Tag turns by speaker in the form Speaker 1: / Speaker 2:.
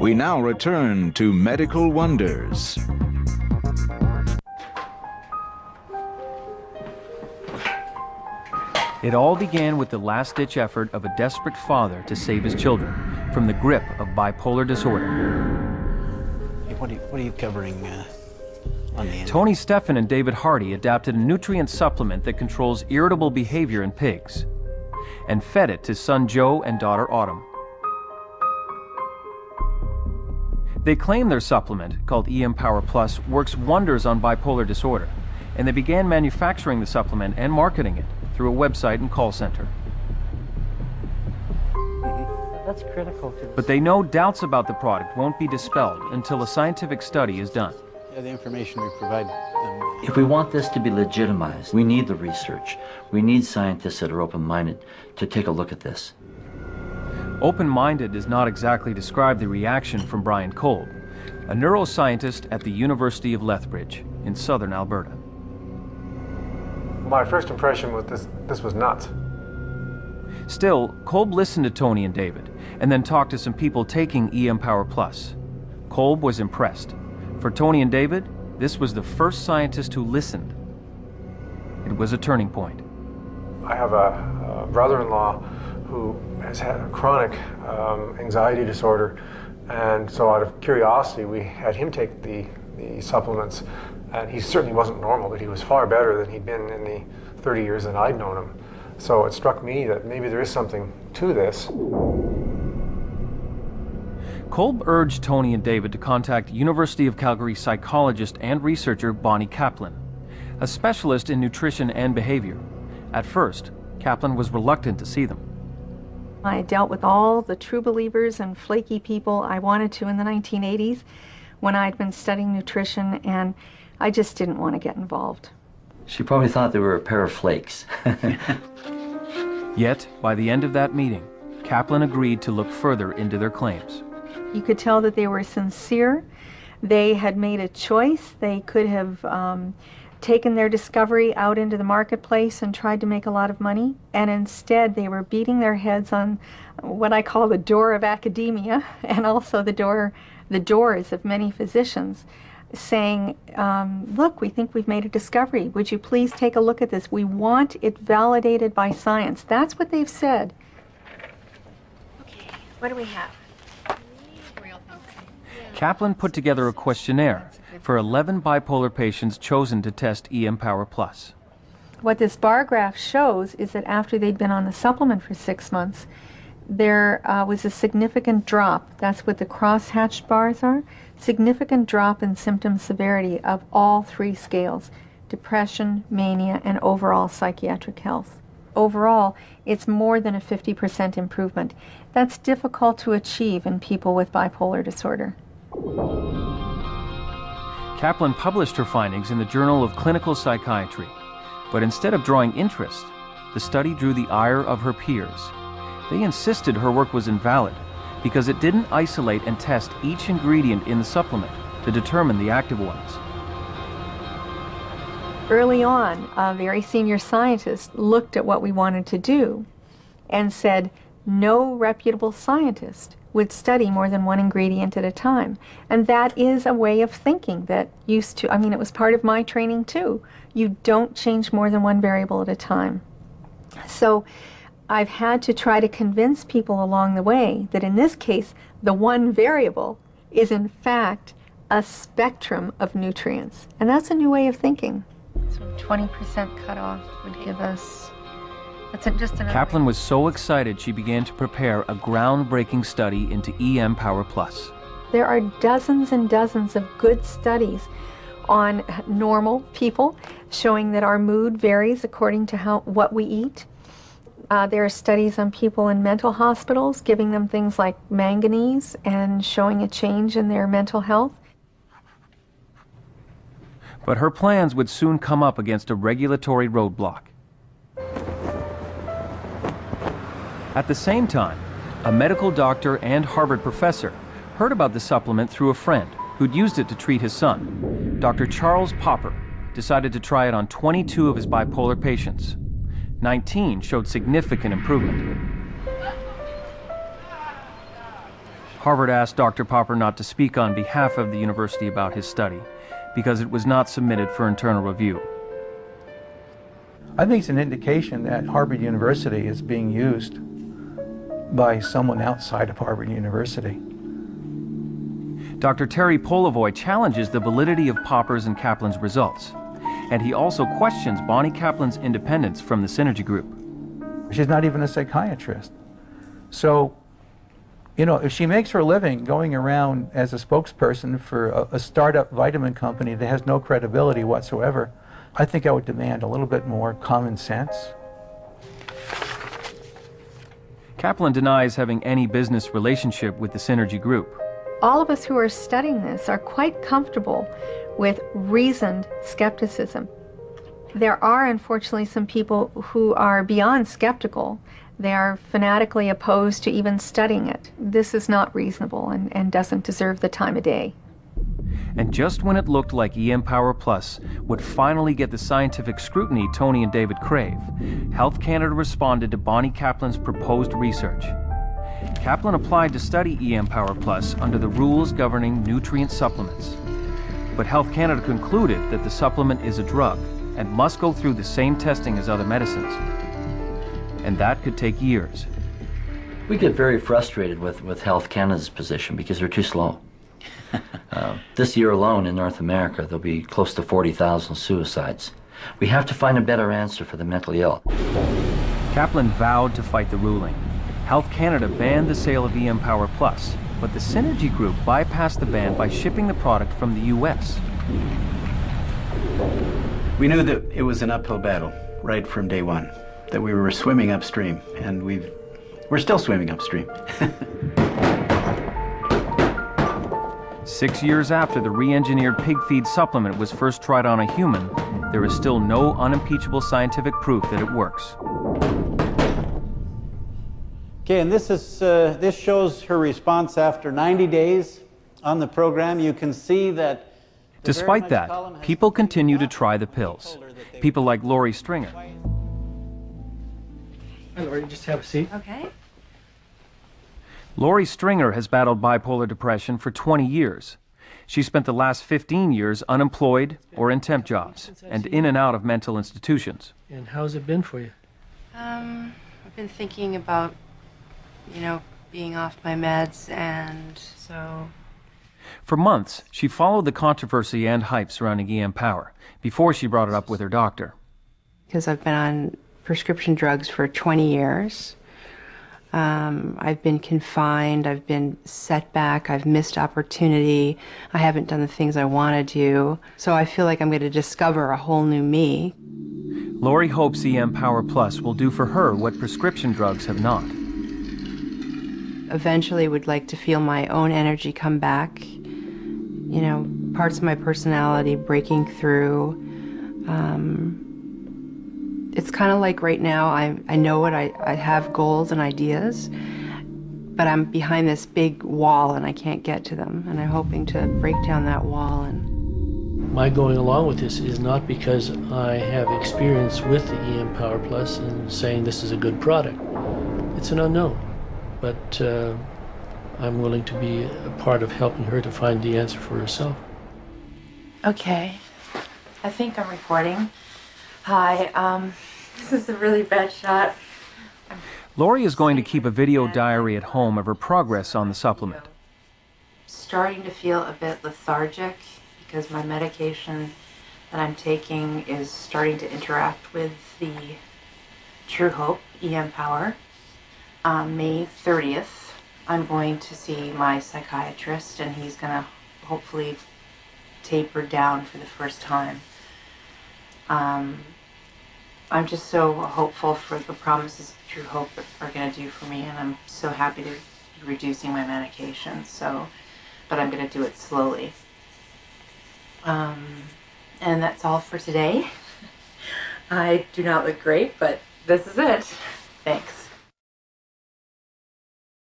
Speaker 1: We now return to Medical Wonders.
Speaker 2: It all began with the last-ditch effort of a desperate father to save his children from the grip of bipolar disorder.
Speaker 3: What are you covering on the end?
Speaker 2: Tony Stephan and David Hardy adapted a nutrient supplement that controls irritable behavior in pigs and fed it to son Joe and daughter Autumn. They claim their supplement, called EM Power Plus, works wonders on bipolar disorder, and they began manufacturing the supplement and marketing it through a website and call center.
Speaker 4: That's critical to this.
Speaker 2: But they know doubts about the product won't be dispelled until a scientific study is done.
Speaker 3: Yeah, the information we provide them.
Speaker 4: If we want this to be legitimized, we need the research. We need scientists that are open-minded to take a look at this.
Speaker 2: Open-minded does not exactly describe the reaction from Brian Kolb, a neuroscientist at the University of Lethbridge in southern Alberta.
Speaker 5: My first impression was this was nuts.
Speaker 2: Still, Kolb listened to Tony and David and then talked to some people taking EM Power Plus. Kolb was impressed. For Tony and David, this was the first scientist who listened. It was a turning point.
Speaker 5: I have a brother-in-law who has had a chronic anxiety disorder, and so out of curiosity we had him take the supplements, and he certainly wasn't normal, but he was far better than he'd been in the 30 years that I'd known him. So it struck me that maybe there is something to this.
Speaker 2: Kolb urged Tony and David to contact University of Calgary psychologist and researcher Bonnie Kaplan, a specialist in nutrition and behavior. At first, Kaplan was reluctant to see them.
Speaker 6: I dealt with all the true believers and flaky people I wanted to in the 1980s when I'd been studying nutrition, and I just didn't want to get involved.
Speaker 4: She probably thought they were a pair of flakes.
Speaker 2: Yet, by the end of that meeting, Kaplan agreed to look further into their claims.
Speaker 6: You could tell that they were sincere. They had made a choice. They could have taken their discovery out into the marketplace and tried to make a lot of money, and instead they were beating their heads on what I call the door of academia, and also the doors of many physicians, saying, look, we think we've made a discovery. Would you please take a look at this? We want it validated by science. That's what they've said. Okay, what do we have?
Speaker 2: Kaplan put together a questionnaire for 11 bipolar patients chosen to test EM Power Plus.
Speaker 6: What this bar graph shows is that after they'd been on the supplement for 6 months, there was a significant drop. That's what the cross-hatched bars are. Significant drop in symptom severity of all three scales: depression, mania, and overall psychiatric health. Overall, it's more than a 50% improvement. That's difficult to achieve in people with bipolar disorder.
Speaker 2: Kaplan published her findings in the Journal of Clinical Psychiatry, but instead of drawing interest, the study drew the ire of her peers. They insisted her work was invalid because it didn't isolate and test each ingredient in the supplement to determine the active ones.
Speaker 6: Early on, a very senior scientist looked at what we wanted to do and said no reputable scientist would study more than one ingredient at a time. And that is a way of thinking that used to, it was part of my training too. You don't change more than one variable at a time. So I've had to try to convince people along the way that in this case, the one variable is in fact a spectrum of nutrients. And that's a new way of thinking. So 20% cutoff would give us, just another.
Speaker 2: Kaplan was so excited she began to prepare a groundbreaking study into EM Power Plus.
Speaker 6: There are dozens and dozens of good studies on normal people showing that our mood varies according to what we eat. There are studies on people in mental hospitals giving them things like manganese and showing a change in their mental health.
Speaker 2: But her plans would soon come up against a regulatory roadblock. At the same time, a medical doctor and Harvard professor heard about the supplement through a friend who'd used it to treat his son. Dr. Charles Popper decided to try it on 22 of his bipolar patients. 19 showed significant improvement. Harvard asked Dr. Popper not to speak on behalf of the university about his study because it was not submitted for internal review.
Speaker 7: I think it's an indication that Harvard University is being used by someone outside of Harvard University.
Speaker 2: Dr. Terry Polovoy challenges the validity of Popper's and Kaplan's results, and he also questions Bonnie Kaplan's independence from the Synergy Group.
Speaker 7: She's not even a psychiatrist. So, you know, if she makes her living going around as a spokesperson for a startup vitamin company that has no credibility whatsoever, I think I would demand a little bit more common sense.
Speaker 2: Kaplan denies having any business relationship with the Synergy Group.
Speaker 6: All of us who are studying this are quite comfortable with reasoned skepticism. There are, unfortunately, some people who are beyond skeptical. They are fanatically opposed to even studying it. This is not reasonable and doesn't deserve the time of day.
Speaker 2: And just when it looked like Empower Plus would finally get the scientific scrutiny Tony and David crave, Health Canada responded to Bonnie Kaplan's proposed research. Kaplan applied to study Empower Plus under the rules governing nutrient supplements. But Health Canada concluded that the supplement is a drug and must go through the same testing as other medicines. And that could take years.
Speaker 4: We get very frustrated with Health Canada's position because they're too slow. This year alone in North America, there'll be close to 40,000 suicides. We have to find a better answer for the mentally ill.
Speaker 2: Kaplan vowed to fight the ruling. Health Canada banned the sale of Empower Plus, but the Synergy Group bypassed the ban by shipping the product from the U.S.
Speaker 3: We knew that it was an uphill battle right from day one, that we were swimming upstream, and we're still swimming upstream.
Speaker 2: 6 years after the re-engineered pig feed supplement was first tried on a human, there is still no unimpeachable scientific proof that it works.
Speaker 8: Okay, and this shows her response after 90 days on the program. You can see that.
Speaker 2: Despite that, people continue to try the pills. People like Lori Stringer.
Speaker 7: Hi, Lori, just have a seat.
Speaker 9: Okay.
Speaker 2: Lori Stringer has battled bipolar depression for 20 years. She spent the last 15 years unemployed or in temp jobs and in and out of mental institutions.
Speaker 10: And how's it been for you?
Speaker 9: I've been thinking about, being off my meds, and so...
Speaker 2: For months, she followed the controversy and hype surrounding Empower before she brought it up with her doctor.
Speaker 9: Because I've been on prescription drugs for 20 years. I've been confined, I've been set back, I've missed opportunity, I haven't done the things I want to do. So I feel like I'm going to discover a whole new me.
Speaker 2: Lori hopes Empower Plus will do for her what prescription drugs have not.
Speaker 9: Eventually would like to feel my own energy come back, parts of my personality breaking through. It's kind of like right now, I know what I have goals and ideas, but I'm behind this big wall and I can't get to them. And I'm hoping to break down that wall. And
Speaker 10: my going along with this is not because I have experience with the Empower Plus and saying this is a good product. It's an unknown, but I'm willing to be a part of helping her to find the answer for herself.
Speaker 9: Okay, I think I'm recording. Hi, this is a really bad shot.
Speaker 2: Lori is going to keep a video diary at home of her progress on the supplement.
Speaker 9: Starting to feel a bit lethargic because my medication that I'm taking is starting to interact with the True Hope Empower. On May 30th, I'm going to see my psychiatrist, and he's going to hopefully taper down for the first time. I'm just so hopeful for the promises True Hope are going to do for me, and I'm so happy to be reducing my medication. But I'm going to do it slowly. And that's all for today. I do not look great, but this is it. Thanks.